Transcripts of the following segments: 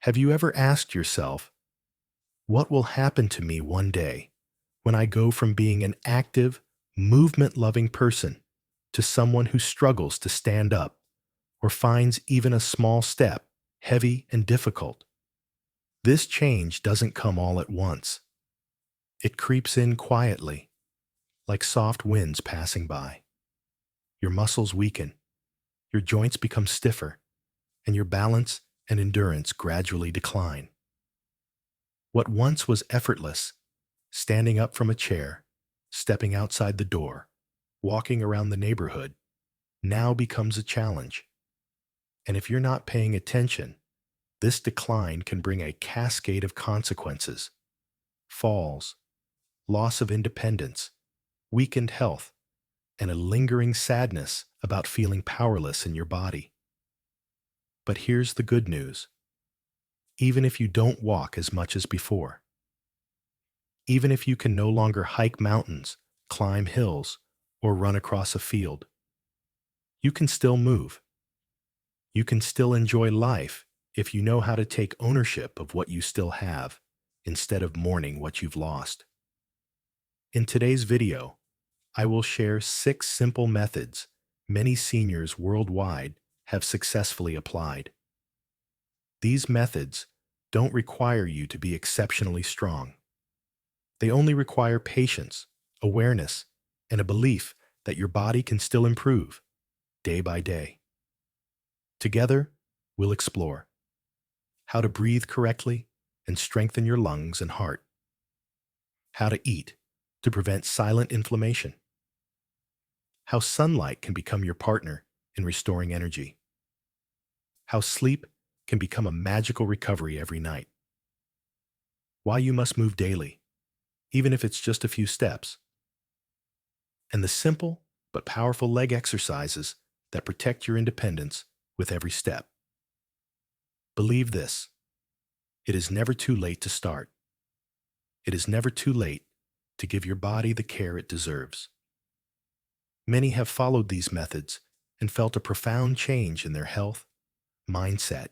Have you ever asked yourself, what will happen to me one day when I go from being an active, movement-loving person to someone who struggles to stand up or finds even a small step heavy and difficult? This change doesn't come all at once. It creeps in quietly, like soft winds passing by. Your muscles weaken, your joints become stiffer, and your balance and endurance gradually decline. What once was effortless, standing up from a chair, stepping outside the door, walking around the neighborhood, now becomes a challenge. And if you're not paying attention, this decline can bring a cascade of consequences: falls, loss of independence, weakened health, and a lingering sadness about feeling powerless in your body. But here's the good news. Even if you don't walk as much as before, even if you can no longer hike mountains, climb hills, or run across a field, you can still move. You can still enjoy life if you know how to take ownership of what you still have instead of mourning what you've lost. In today's video, I will share 6 simple methods many seniors worldwide have successfully applied. These methods don't require you to be exceptionally strong. They only require patience, awareness, and a belief that your body can still improve day by day. Together, we'll explore how to breathe correctly and strengthen your lungs and heart, how to eat to prevent silent inflammation, how sunlight can become your partner in restoring energy, how sleep can become a magical recovery every night, why you must move daily, even if it's just a few steps, and the simple but powerful leg exercises that protect your independence with every step. Believe this: it is never too late to start. It is never too late to give your body the care it deserves. Many have followed these methods and felt a profound change in their health, mindset,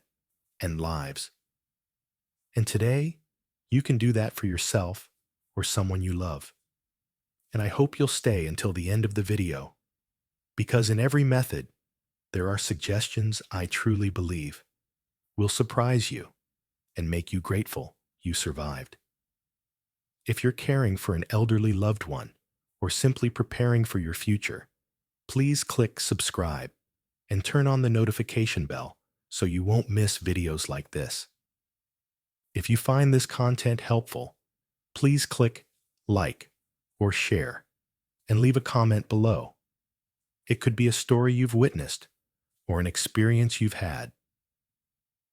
and lives. And today, you can do that for yourself or someone you love. And I hope you'll stay until the end of the video, because in every method, there are suggestions I truly believe will surprise you and make you grateful you survived. If you're caring for an elderly loved one or simply preparing for your future, please click subscribe and turn on the notification bell so you won't miss videos like this. If you find this content helpful, please click like or share and leave a comment below. It could be a story you've witnessed or an experience you've had.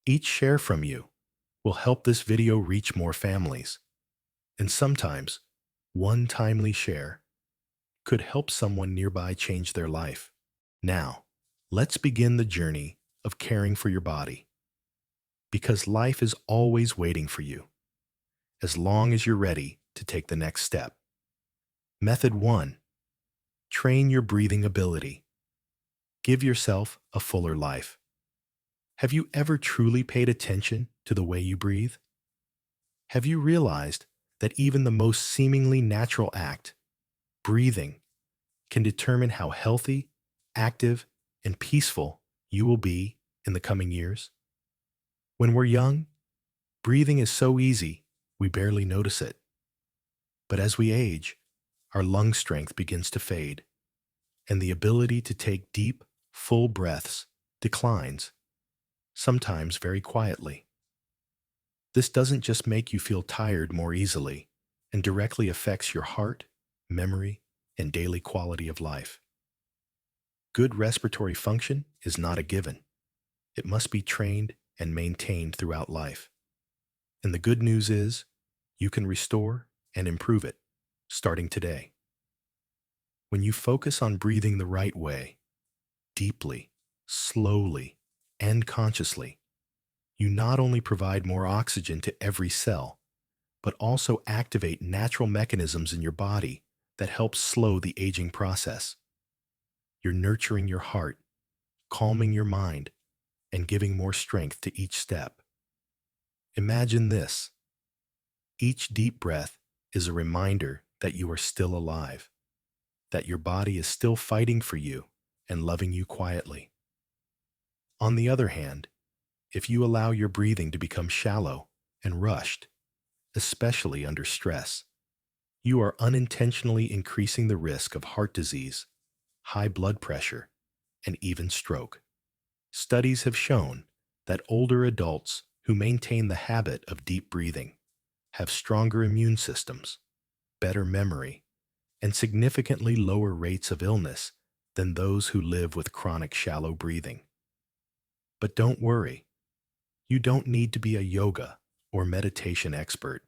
Each share from you will help this video reach more families. And sometimes, one timely share could help someone nearby change their life. Now, let's begin the journey of caring for your body. Because life is always waiting for you, as long as you're ready to take the next step. Method 1. Train your breathing ability. Give yourself a fuller life. Have you ever truly paid attention to the way you breathe? Have you realized that even the most seemingly natural act, breathing, can determine how healthy, active, and peaceful you will be in the coming years? When we're young, breathing is so easy we barely notice it. But as we age, our lung strength begins to fade, and the ability to take deep, full breaths declines, sometimes very quietly. This doesn't just make you feel tired more easily and directly affects your heart, memory, and daily quality of life. Good respiratory function is not a given. It must be trained and maintained throughout life. And the good news is, you can restore and improve it, starting today. When you focus on breathing the right way, deeply, slowly, and consciously, you not only provide more oxygen to every cell, but also activate natural mechanisms in your body that help slow the aging process. You're nurturing your heart, calming your mind, and giving more strength to each step. Imagine this. Each deep breath is a reminder that you are still alive, that your body is still fighting for you and loving you quietly. On the other hand, if you allow your breathing to become shallow and rushed, especially under stress, you are unintentionally increasing the risk of heart disease, high blood pressure, and even stroke. Studies have shown that older adults who maintain the habit of deep breathing have stronger immune systems, better memory, and significantly lower rates of illness than those who live with chronic shallow breathing. But don't worry, you don't need to be a yoga or meditation expert.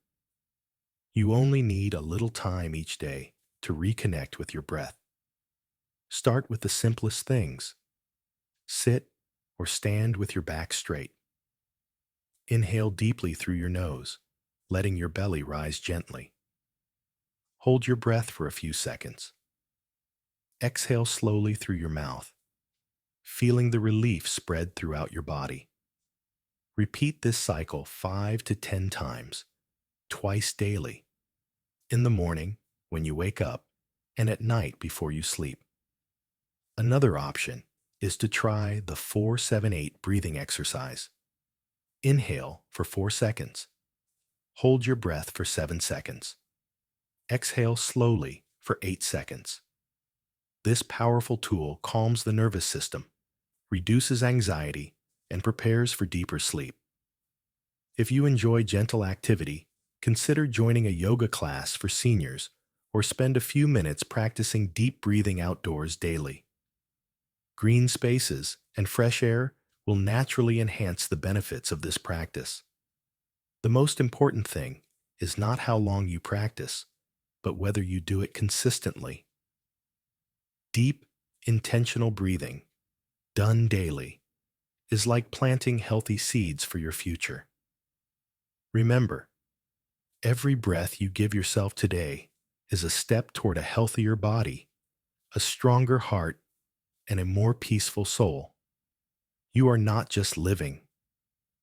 You only need a little time each day to reconnect with your breath. Start with the simplest things. Sit or stand with your back straight. Inhale deeply through your nose, letting your belly rise gently. Hold your breath for a few seconds. Exhale slowly through your mouth, feeling the relief spread throughout your body. Repeat this cycle 5 to 10 times, twice daily, in the morning when you wake up and at night before you sleep. Another option is to try the 4-7-8 breathing exercise. Inhale for 4 seconds. Hold your breath for 7 seconds. Exhale slowly for 8 seconds. This powerful tool calms the nervous system, reduces anxiety, and prepares for deeper sleep. If you enjoy gentle activity, consider joining a yoga class for seniors or spend a few minutes practicing deep breathing outdoors daily. Green spaces and fresh air will naturally enhance the benefits of this practice. The most important thing is not how long you practice, but whether you do it consistently. Deep, intentional breathing, done daily, is like planting healthy seeds for your future. Remember, every breath you give yourself today is a step toward a healthier body, a stronger heart, and a more peaceful soul. You are not just living,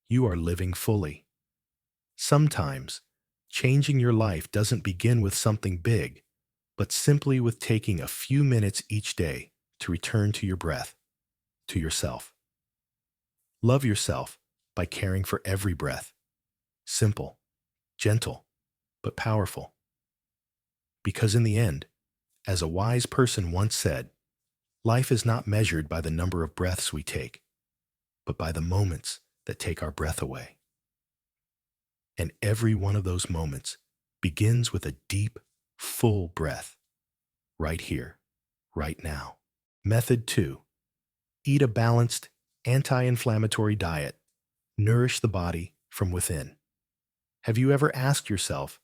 you are living fully. Sometimes, changing your life doesn't begin with something big, but simply with taking a few minutes each day to return to your breath, to yourself. Love yourself by caring for every breath. Simple, gentle, but powerful. Because in the end, as a wise person once said, life is not measured by the number of breaths we take, but by the moments that take our breath away. And every one of those moments begins with a deep, full breath, right here, right now. Method 2. Eat a balanced, anti-inflammatory diet. Nourish the body from within. Have you ever asked yourself,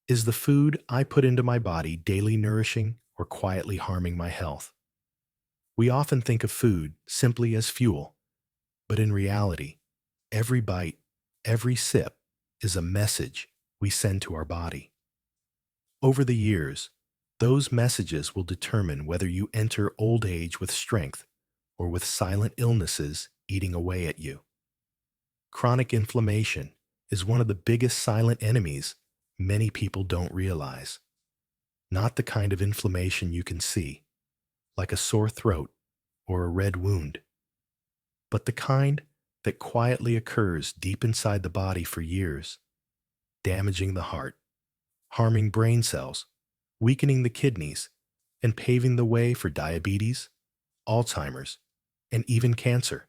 is the food I put into my body daily nourishing or quietly harming my health? We often think of food simply as fuel, but in reality, every bite, every sip is a message we send to our body. Over the years, those messages will determine whether you enter old age with strength or with silent illnesses eating away at you. Chronic inflammation is one of the biggest silent enemies many people don't realize. Not the kind of inflammation you can see, like a sore throat or a red wound, but the kind that quietly occurs deep inside the body for years, damaging the heart, harming brain cells, weakening the kidneys, and paving the way for diabetes, Alzheimer's, and even cancer.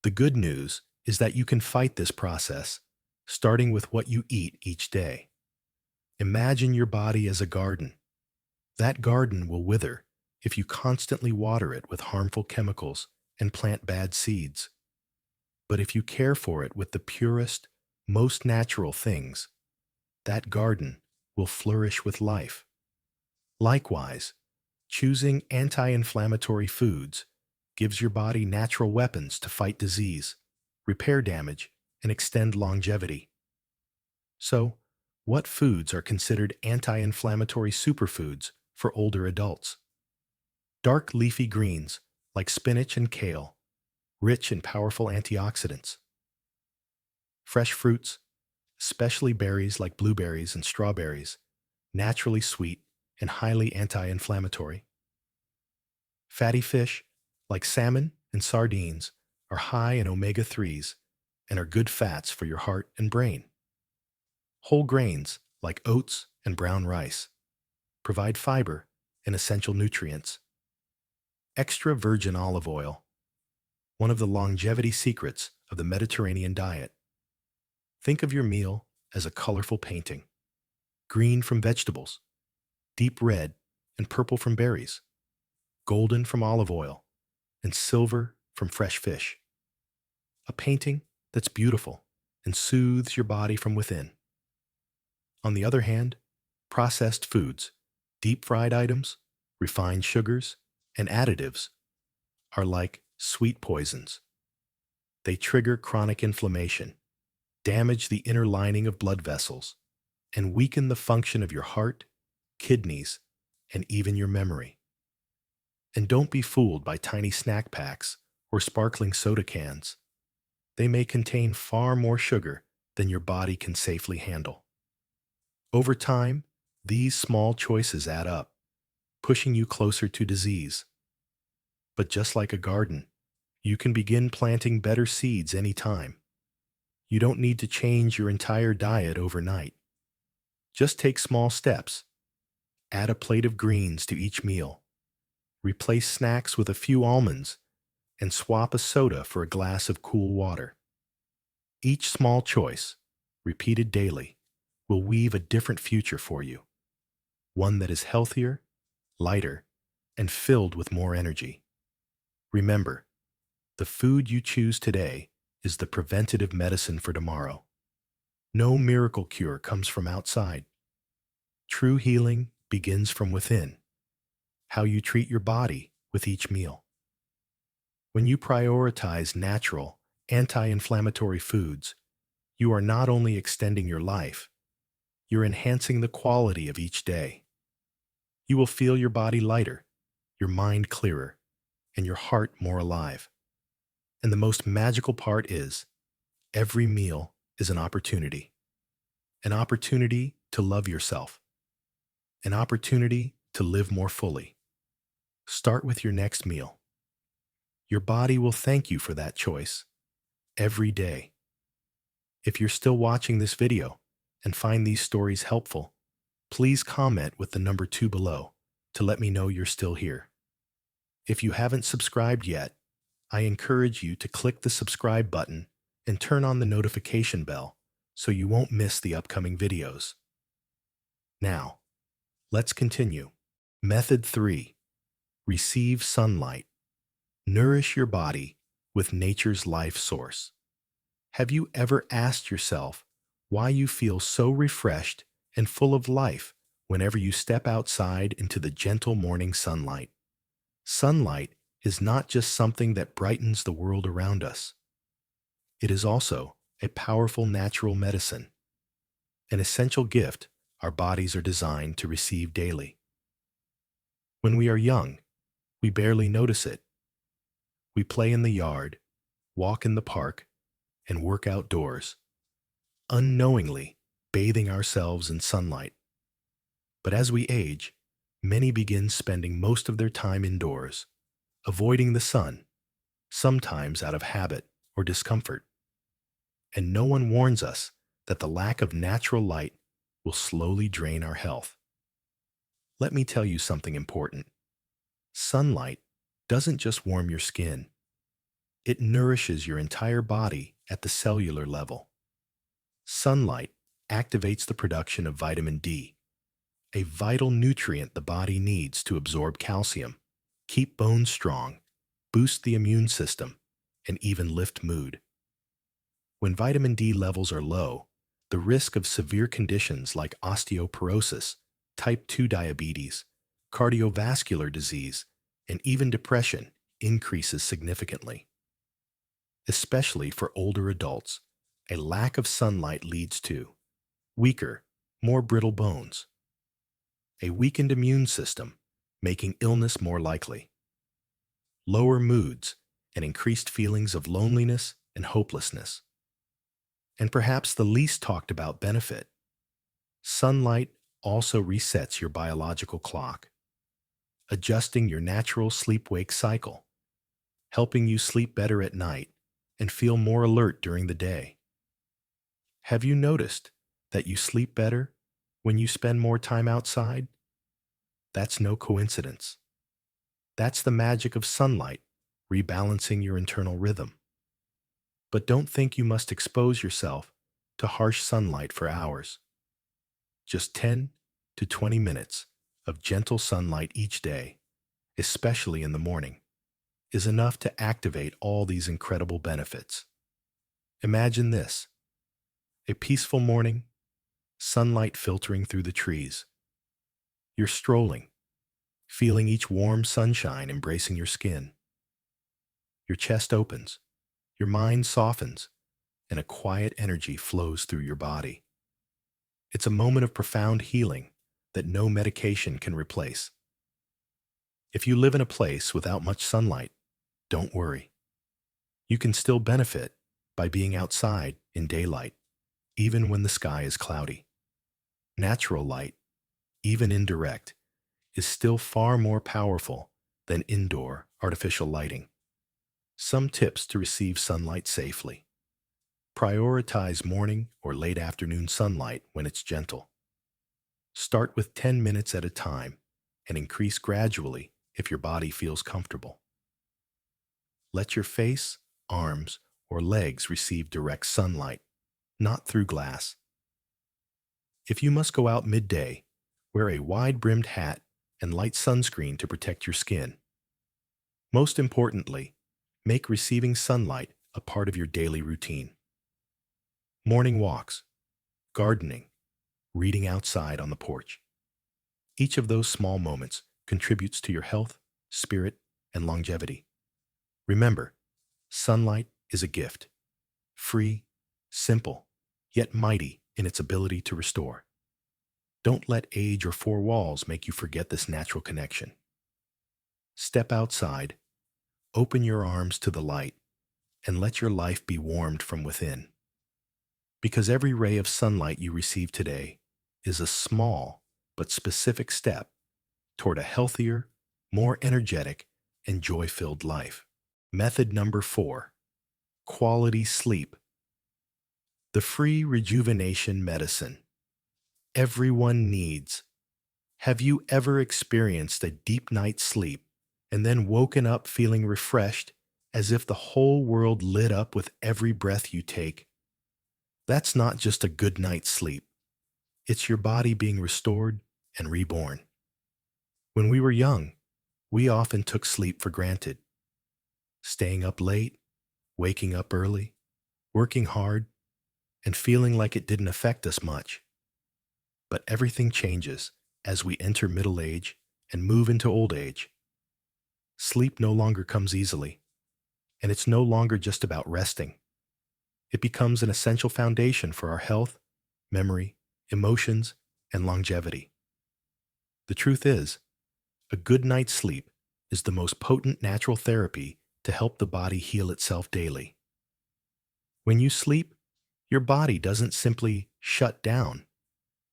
The good news is that you can fight this process, starting with what you eat each day. Imagine your body as a garden. That garden will wither if you constantly water it with harmful chemicals and plant bad seeds. But if you care for it with the purest, most natural things, that garden will flourish with life. Likewise, choosing anti-inflammatory foods gives your body natural weapons to fight disease, repair damage, and extend longevity. So, what foods are considered anti-inflammatory superfoods for older adults? Dark leafy greens like spinach and kale, rich in powerful antioxidants. Fresh fruits, especially berries like blueberries and strawberries, naturally sweet and highly anti-inflammatory. Fatty fish, like salmon and sardines, are high in omega-3s and are good fats for your heart and brain. Whole grains, like oats and brown rice, provide fiber and essential nutrients. Extra virgin olive oil, one of the longevity secrets of the Mediterranean diet. Think of your meal as a colorful painting: green from vegetables, deep red and purple from berries, golden from olive oil, and silver from fresh fish. A painting that's beautiful and soothes your body from within. On the other hand, processed foods, deep fried items, refined sugars, and additives are like sweet poisons. They trigger chronic inflammation, damage the inner lining of blood vessels, and weaken the function of your heart, kidneys, and even your memory. And don't be fooled by tiny snack packs or sparkling soda cans. They may contain far more sugar than your body can safely handle. Over time, these small choices add up, pushing you closer to disease. But just like a garden, you can begin planting better seeds anytime. You don't need to change your entire diet overnight. Just take small steps. Add a plate of greens to each meal. Replace snacks with a few almonds, and swap a soda for a glass of cool water. Each small choice, repeated daily, will weave a different future for you. One that is healthier, lighter, and filled with more energy. Remember, the food you choose today is the preventative medicine for tomorrow. No miracle cure comes from outside. True healing begins from within. How you treat your body with each meal. When you prioritize natural, anti-inflammatory foods, you are not only extending your life, you're enhancing the quality of each day. You will feel your body lighter, your mind clearer, and your heart more alive. And the most magical part is, every meal is an opportunity. An opportunity to love yourself. An opportunity to live more fully. Start with your next meal. Your body will thank you for that choice every day. If you're still watching this video and find these stories helpful, please comment with the number 2 below to let me know you're still here. If you haven't subscribed yet, I encourage you to click the subscribe button and turn on the notification bell so you won't miss the upcoming videos. Now, let's continue. Method 3. Receive sunlight. Nourish your body with nature's life source. Have you ever asked yourself why you feel so refreshed and full of life whenever you step outside into the gentle morning sunlight? Sunlight is not just something that brightens the world around us. It is also a powerful natural medicine, an essential gift our bodies are designed to receive daily. When we are young, we barely notice it. We play in the yard, walk in the park, and work outdoors, unknowingly bathing ourselves in sunlight. But as we age, many begin spending most of their time indoors, avoiding the sun, sometimes out of habit or discomfort. And no one warns us that the lack of natural light will slowly drain our health. Let me tell you something important. Sunlight doesn't just warm your skin. It nourishes your entire body at the cellular level. Sunlight activates the production of vitamin D, a vital nutrient the body needs to absorb calcium, keep bones strong, boost the immune system, and even lift mood. When vitamin D levels are low, the risk of severe conditions like osteoporosis, type 2 diabetes, cardiovascular disease, and even depression increases significantly. Especially for older adults, a lack of sunlight leads to weaker, more brittle bones, a weakened immune system, making illness more likely, lower moods, and increased feelings of loneliness and hopelessness. And perhaps the least talked about benefit, sunlight also resets your biological clock, adjusting your natural sleep-wake cycle, helping you sleep better at night and feel more alert during the day. Have you noticed that you sleep better when you spend more time outside? That's no coincidence. That's the magic of sunlight, rebalancing your internal rhythm. But don't think you must expose yourself to harsh sunlight for hours. Just 10 to 20 minutes of gentle sunlight each day, especially in the morning, is enough to activate all these incredible benefits. Imagine this: a peaceful morning, sunlight filtering through the trees. You're strolling, feeling each warm sunshine embracing your skin. Your chest opens, your mind softens, and a quiet energy flows through your body. It's a moment of profound healing that no medication can replace. If you live in a place without much sunlight, don't worry. You can still benefit by being outside in daylight, even when the sky is cloudy. Natural light, even indirect, is still far more powerful than indoor artificial lighting. Some tips to receive sunlight safely. Prioritize morning or late afternoon sunlight when it's gentle. Start with 10 minutes at a time and increase gradually if your body feels comfortable. Let your face, arms, or legs receive direct sunlight, not through glass. If you must go out midday, wear a wide-brimmed hat and light sunscreen to protect your skin. Most importantly, make receiving sunlight a part of your daily routine. Morning walks, gardening, reading outside on the porch. Each of those small moments contributes to your health, spirit, and longevity. Remember, sunlight is a gift. Free, simple, yet mighty in its ability to restore. Don't let age or four walls make you forget this natural connection. Step outside, open your arms to the light, and let your life be warmed from within. Because every ray of sunlight you receive today is a small but specific step toward a healthier, more energetic, and joy-filled life. Method number 4: quality sleep. The free rejuvenation medicine everyone needs. Have you ever experienced a deep night's sleep and then woken up feeling refreshed, as if the whole world lit up with every breath you take? That's not just a good night's sleep. It's your body being restored and reborn. When we were young, we often took sleep for granted. Staying up late, waking up early, working hard, and feeling like it didn't affect us much. But everything changes as we enter middle age and move into old age. Sleep no longer comes easily, and it's no longer just about resting. It becomes an essential foundation for our health, memory, emotions, and longevity. The truth is, a good night's sleep is the most potent natural therapy to help the body heal itself daily. When you sleep, your body doesn't simply shut down.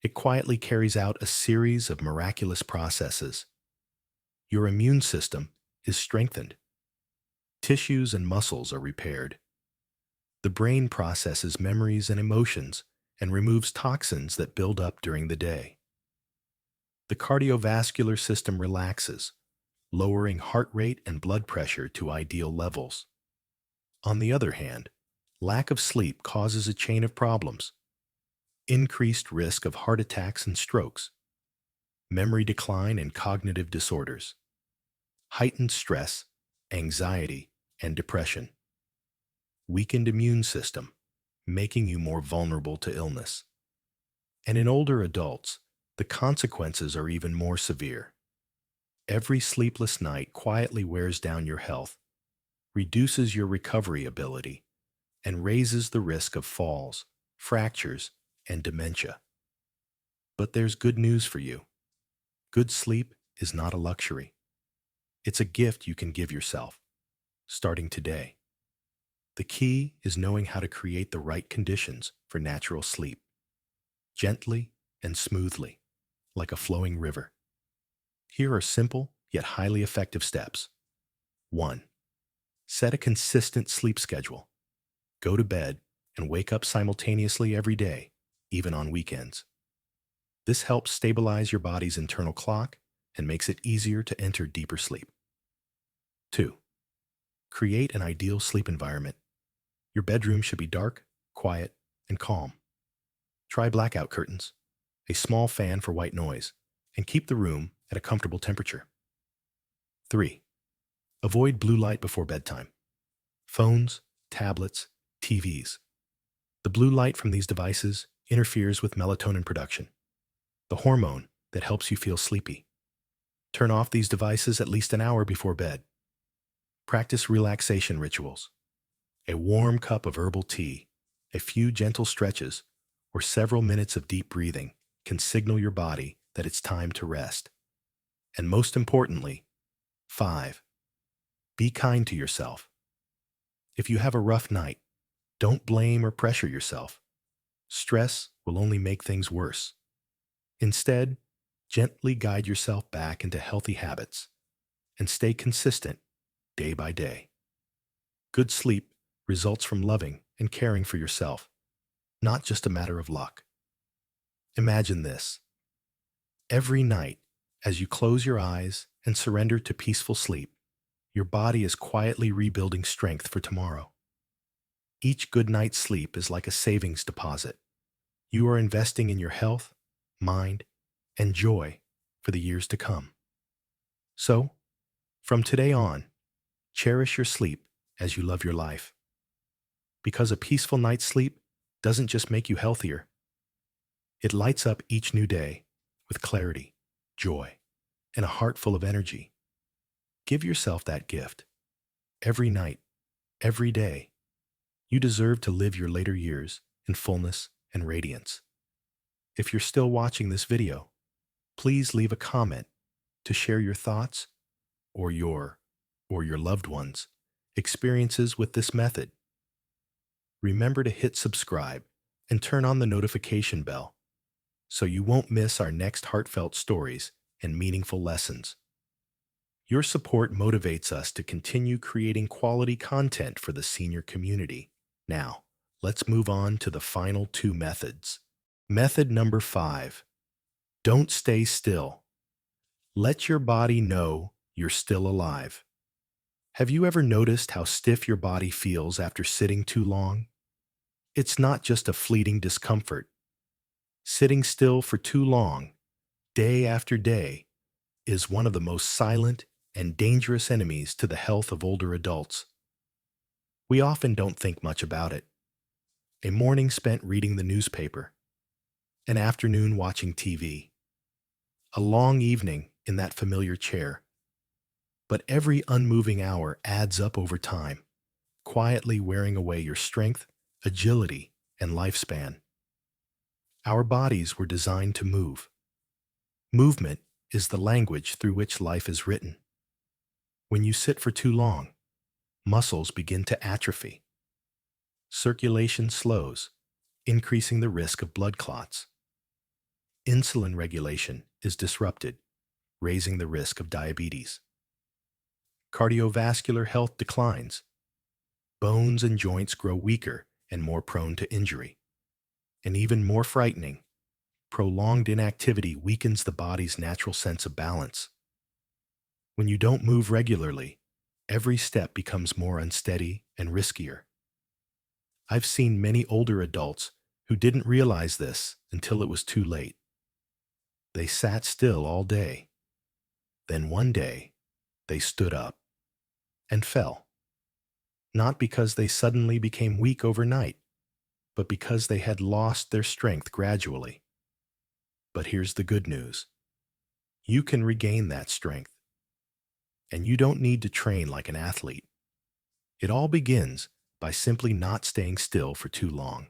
It quietly carries out a series of miraculous processes. Your immune system is strengthened. Tissues and muscles are repaired. The brain processes memories and emotions and removes toxins that build up during the day. The cardiovascular system relaxes, lowering heart rate and blood pressure to ideal levels. On the other hand, lack of sleep causes a chain of problems: increased risk of heart attacks and strokes, memory decline and cognitive disorders, heightened stress, anxiety, and depression, weakened immune system, making you more vulnerable to illness. And in older adults, the consequences are even more severe. Every sleepless night quietly wears down your health, reduces your recovery ability, and raises the risk of falls, fractures, and dementia. But there's good news for you. Good sleep is not a luxury. It's a gift you can give yourself, starting today. The key is knowing how to create the right conditions for natural sleep, gently and smoothly, like a flowing river. Here are simple yet highly effective steps. 1. Set a consistent sleep schedule. Go to bed and wake up simultaneously every day, even on weekends. This helps stabilize your body's internal clock and makes it easier to enter deeper sleep. 2. Create an ideal sleep environment. Your bedroom should be dark, quiet, and calm. Try blackout curtains, a small fan for white noise, and keep the room at a comfortable temperature. 3. Avoid blue light before bedtime. Phones, tablets, TVs. The blue light from these devices interferes with melatonin production, the hormone that helps you feel sleepy. Turn off these devices at least an hour before bed. Practice relaxation rituals. A warm cup of herbal tea, a few gentle stretches, or several minutes of deep breathing can signal your body that it's time to rest. And most importantly, 5. Be kind to yourself. If you have a rough night, don't blame or pressure yourself. Stress will only make things worse. Instead, gently guide yourself back into healthy habits and stay consistent day by day. Good sleep results from loving and caring for yourself, not just a matter of luck. Imagine this. Every night, as you close your eyes and surrender to peaceful sleep, your body is quietly rebuilding strength for tomorrow. Each good night's sleep is like a savings deposit. You are investing in your health, mind, and joy for the years to come. So, from today on, cherish your sleep as you love your life. Because a peaceful night's sleep doesn't just make you healthier, it lights up each new day with clarity, joy, and a heart full of energy. Give yourself that gift. Every night, every day, you deserve to live your later years in fullness and radiance. If you're still watching this video, please leave a comment to share your thoughts or your loved ones' experiences with this method. Remember to hit subscribe and turn on the notification bell so you won't miss our next heartfelt stories and meaningful lessons. Your support motivates us to continue creating quality content for the senior community. Now, let's move on to the final 2 methods. Method number 5. Don't stay still. Let your body know you're still alive. Have you ever noticed how stiff your body feels after sitting too long? It's not just a fleeting discomfort. Sitting still for too long, day after day, is one of the most silent and dangerous enemies to the health of older adults. We often don't think much about it. A morning spent reading the newspaper, an afternoon watching TV, a long evening in that familiar chair. But every unmoving hour adds up over time, quietly wearing away your strength, agility, and lifespan. Our bodies were designed to move. Movement is the language through which life is written. When you sit for too long, muscles begin to atrophy. Circulation slows, increasing the risk of blood clots. Insulin regulation is disrupted, raising the risk of diabetes. Cardiovascular health declines. Bones and joints grow weaker and more prone to injury. And even more frightening, prolonged inactivity weakens the body's natural sense of balance. When you don't move regularly, every step becomes more unsteady and riskier. I've seen many older adults who didn't realize this until it was too late. They sat still all day. Then one day, they stood up and fell. Not because they suddenly became weak overnight, but because they had lost their strength gradually. But here's the good news. You can regain that strength. And you don't need to train like an athlete. It all begins by simply not staying still for too long.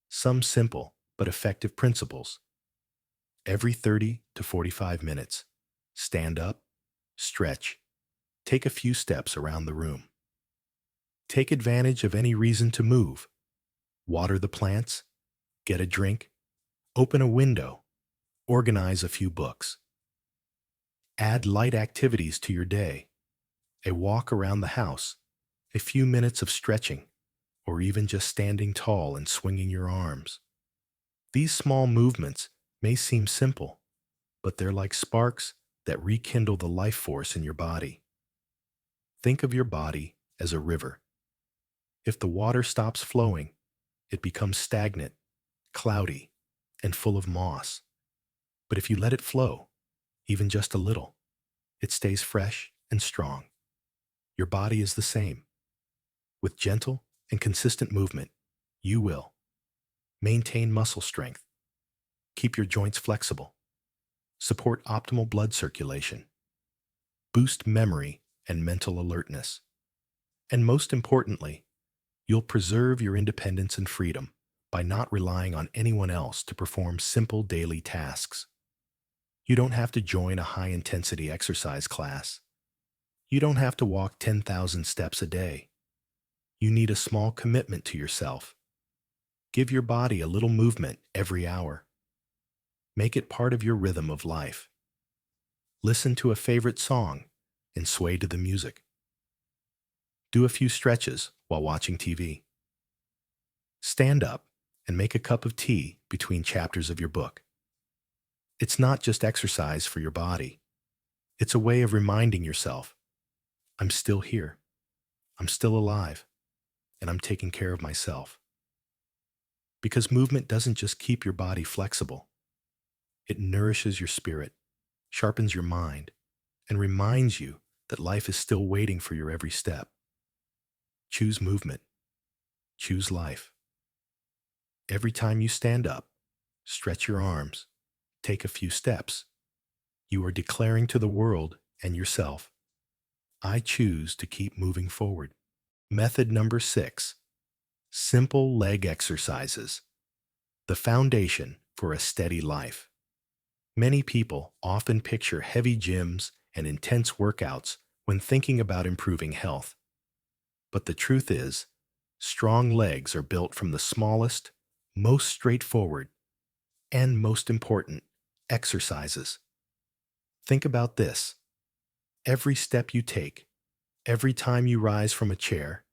Some simple but effective principles. Every 30 to 45 minutes, stand up, stretch, take a few steps around the room. Take advantage of any reason to move. Water the plants, get a drink, open a window, organize a few books. Add light activities to your day, a walk around the house, a few minutes of stretching, or even just standing tall and swinging your arms. These small movements may seem simple, but they're like sparks that rekindle the life force in your body. Think of your body as a river. If the water stops flowing, it becomes stagnant, cloudy, and full of moss. But if you let it flow, even just a little, it stays fresh and strong. Your body is the same. With gentle and consistent movement, you will maintain muscle strength, keep your joints flexible, support optimal blood circulation, boost memory and mental alertness, and most importantly, you'll preserve your independence and freedom by not relying on anyone else to perform simple daily tasks. You don't have to join a high-intensity exercise class. You don't have to walk 10,000 steps a day. You need a small commitment to yourself. Give your body a little movement every hour. Make it part of your rhythm of life. Listen to a favorite song and sway to the music. Do a few stretches while watching TV. Stand up and make a cup of tea between chapters of your book. It's not just exercise for your body. It's a way of reminding yourself, I'm still here, I'm still alive, and I'm taking care of myself. Because movement doesn't just keep your body flexible. It nourishes your spirit, sharpens your mind, and reminds you that life is still waiting for your every step. Choose movement. Choose life. Every time you stand up, stretch your arms, take a few steps, you are declaring to the world and yourself, I choose to keep moving forward. Method number 6. Simple leg exercises. The foundation for a steady life. Many people often picture heavy gyms and intense workouts when thinking about improving health. But the truth is, strong legs are built from the smallest, most straightforward, and most important, exercises. Think about this. Every step you take, every time you rise from a chair,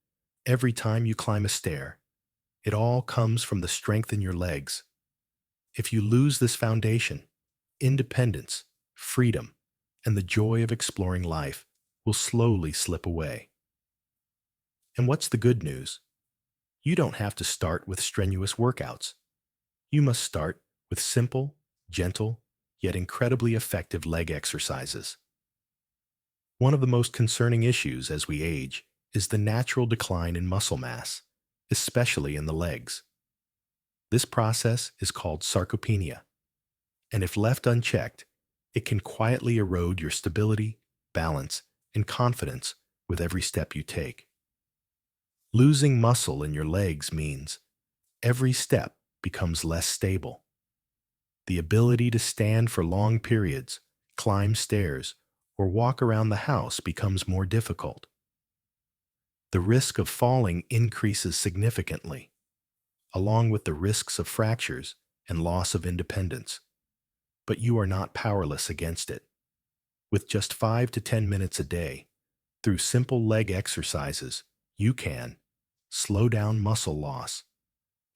every time you climb a stair, it all comes from the strength in your legs. If you lose this foundation, independence, freedom, and the joy of exploring life will slowly slip away. And what's the good news? You don't have to start with strenuous workouts. You must start with simple, gentle, yet incredibly effective leg exercises. One of the most concerning issues as we age is the natural decline in muscle mass, especially in the legs. This process is called sarcopenia, and if left unchecked, it can quietly erode your stability, balance, and confidence with every step you take. Losing muscle in your legs means every step becomes less stable. The ability to stand for long periods, climb stairs, or walk around the house becomes more difficult. The risk of falling increases significantly, along with the risks of fractures and loss of independence. But you are not powerless against it. With just 5 to 10 minutes a day, through simple leg exercises, you can slow down muscle loss,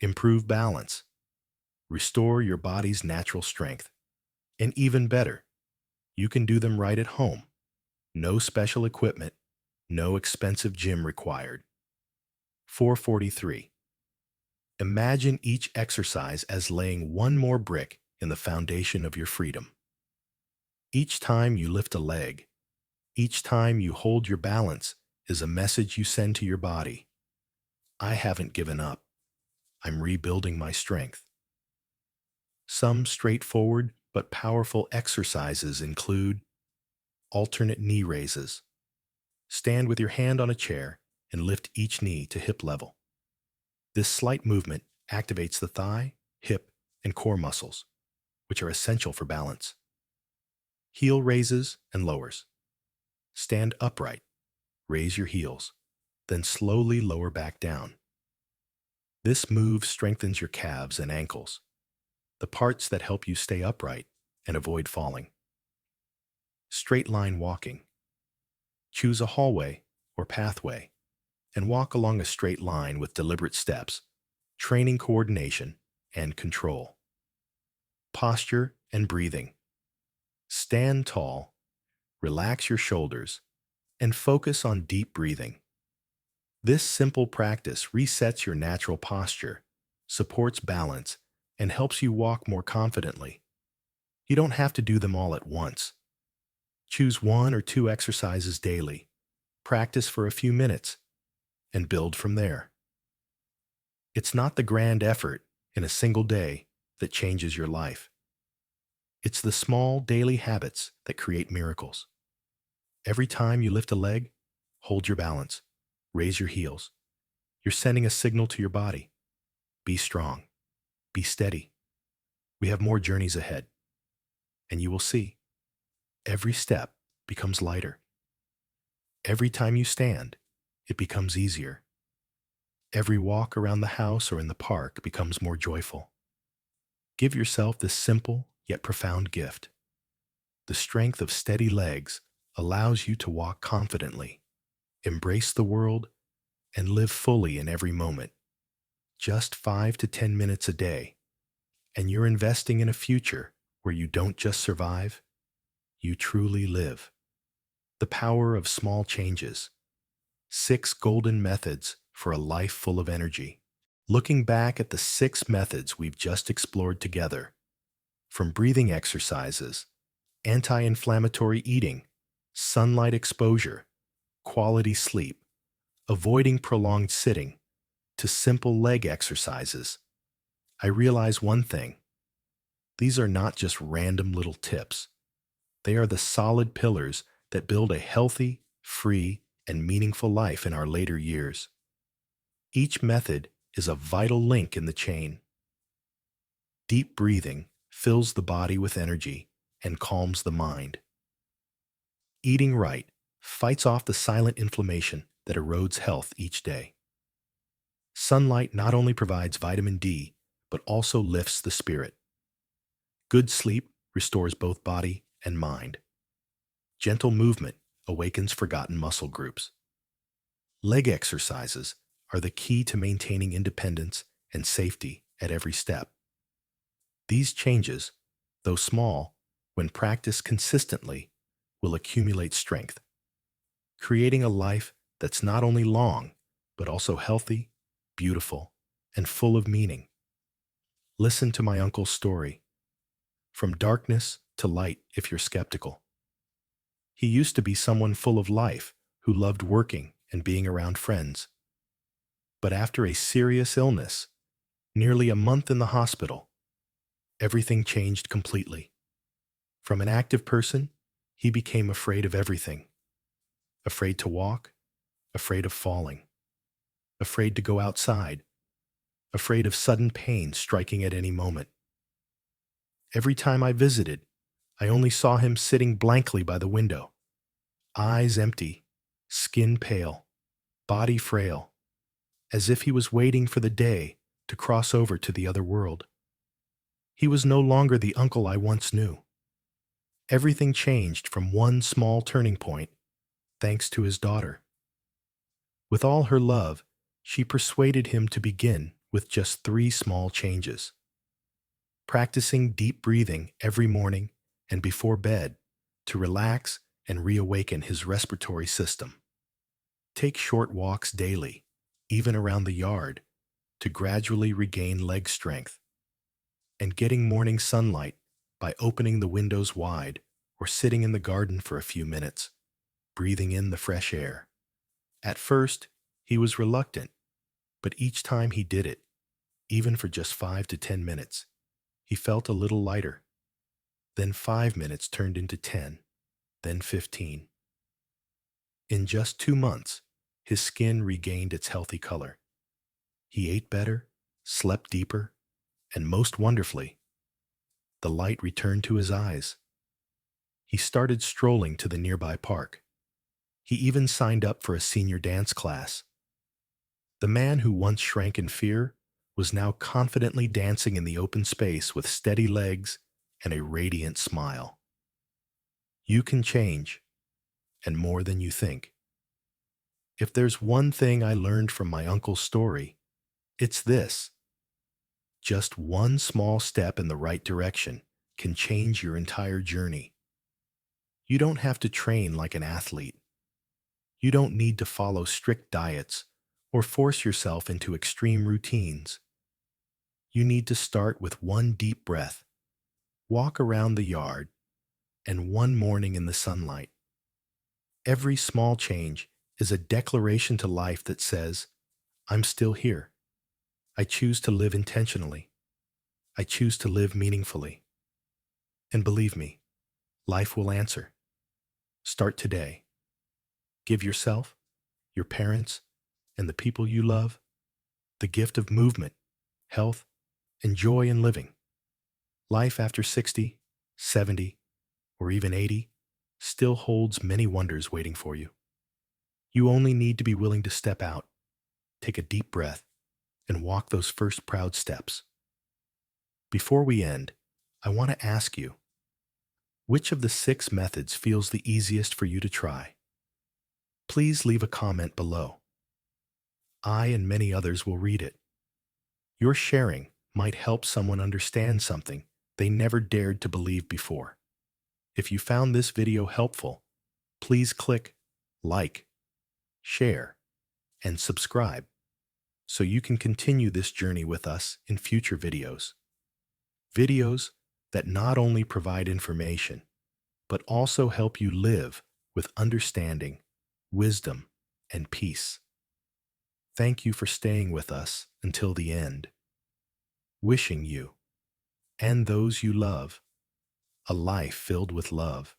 improve balance, restore your body's natural strength, and even better, you can do them right at home. No special equipment, no expensive gym required. 443. Imagine each exercise as laying one more brick in the foundation of your freedom. Each time you lift a leg, each time you hold your balance is a message you send to your body. I haven't given up. I'm rebuilding my strength. Some straightforward but powerful exercises include alternate knee raises. Stand with your hand on a chair and lift each knee to hip level. This slight movement activates the thigh, hip, and core muscles, which are essential for balance. Heel raises and lowers. Stand upright. Raise your heels. then slowly lower back down. This move strengthens your calves and ankles, the parts that help you stay upright and avoid falling. Straight line walking. Choose a hallway or pathway and walk along a straight line with deliberate steps, training coordination and control. Posture and breathing. Stand tall, relax your shoulders, and focus on deep breathing. This simple practice resets your natural posture, supports balance, and helps you walk more confidently. You don't have to do them all at once. Choose 1 or 2 exercises daily, practice for a few minutes, and build from there. It's not the grand effort in a single day that changes your life. It's the small daily habits that create miracles. Every time you lift a leg, hold your balance, raise your heels. You're sending a signal to your body. Be strong. Be steady. We have more journeys ahead. And you will see, every step becomes lighter. Every time you stand, it becomes easier. Every walk around the house or in the park becomes more joyful. Give yourself this simple yet profound gift. The strength of steady legs allows you to walk confidently, embrace the world, and live fully in every moment. Just 5 to 10 minutes a day, and you're investing in a future where you don't just survive, you truly live. The power of small changes. 6 golden methods for a life full of energy. Looking back at the 6 methods we've just explored together, from breathing exercises, anti-inflammatory eating, sunlight exposure, quality sleep, avoiding prolonged sitting, to simple leg exercises, I realize one thing. These are not just random little tips. They are the solid pillars that build a healthy, free, and meaningful life in our later years. Each method is a vital link in the chain. Deep breathing fills the body with energy and calms the mind. Eating right fights off the silent inflammation that erodes health each day. Sunlight not only provides vitamin D, but also lifts the spirit. Good sleep restores both body and mind. Gentle movement awakens forgotten muscle groups. Leg exercises are the key to maintaining independence and safety at every step. These changes, though small, when practiced consistently, will accumulate strength, creating a life that's not only long, but also healthy, beautiful, and full of meaning. Listen to my uncle's story. From darkness to light if you're skeptical. He used to be someone full of life who loved working and being around friends. But after a serious illness, nearly a month in the hospital, everything changed completely. From an active person, he became afraid of everything. Afraid to walk, afraid of falling, afraid to go outside, afraid of sudden pain striking at any moment. Every time I visited, I only saw him sitting blankly by the window, eyes empty, skin pale, body frail, as if he was waiting for the day to cross over to the other world. He was no longer the uncle I once knew. Everything changed from one small turning point, thanks to his daughter. With all her love, she persuaded him to begin with just 3 small changes. Practicing deep breathing every morning and before bed to relax and reawaken his respiratory system. Take short walks daily, even around the yard, to gradually regain leg strength. And getting morning sunlight by opening the windows wide or sitting in the garden for a few minutes, breathing in the fresh air. At first, he was reluctant, but each time he did it, even for just 5 to 10 minutes, he felt a little lighter. Then 5 minutes turned into 10, then 15. In just 2 months, his skin regained its healthy color. He ate better, slept deeper, and most wonderfully, the light returned to his eyes. He started strolling to the nearby park. He even signed up for a senior dance class, The man who once shrank in fear was now confidently dancing in the open space with steady legs and a radiant smile. You can change, and more than you think. If there's one thing I learned from my uncle's story, it's this: just one small step in the right direction can change your entire journey. You don't have to train like an athlete. You don't need to follow strict diets or force yourself into extreme routines. You need to start with one deep breath, walk around the yard, and one morning in the sunlight. Every small change is a declaration to life that says, I'm still here. I choose to live intentionally. I choose to live meaningfully. And believe me, life will answer. Start today. Give yourself, your parents, and the people you love the gift of movement, health, and joy in living. Life after 60, 70, or even 80 still holds many wonders waiting for you. You only need to be willing to step out, take a deep breath, and walk those first proud steps. Before we end, I want to ask you, which of the 6 methods feels the easiest for you to try? Please leave a comment below. I and many others will read it. Your sharing might help someone understand something they never dared to believe before. If you found this video helpful, please click like, share, and subscribe so you can continue this journey with us in future videos. Videos that not only provide information, but also help you live with understanding, wisdom, and peace. Thank you for staying with us until the end. Wishing you, and those you love, a life filled with love.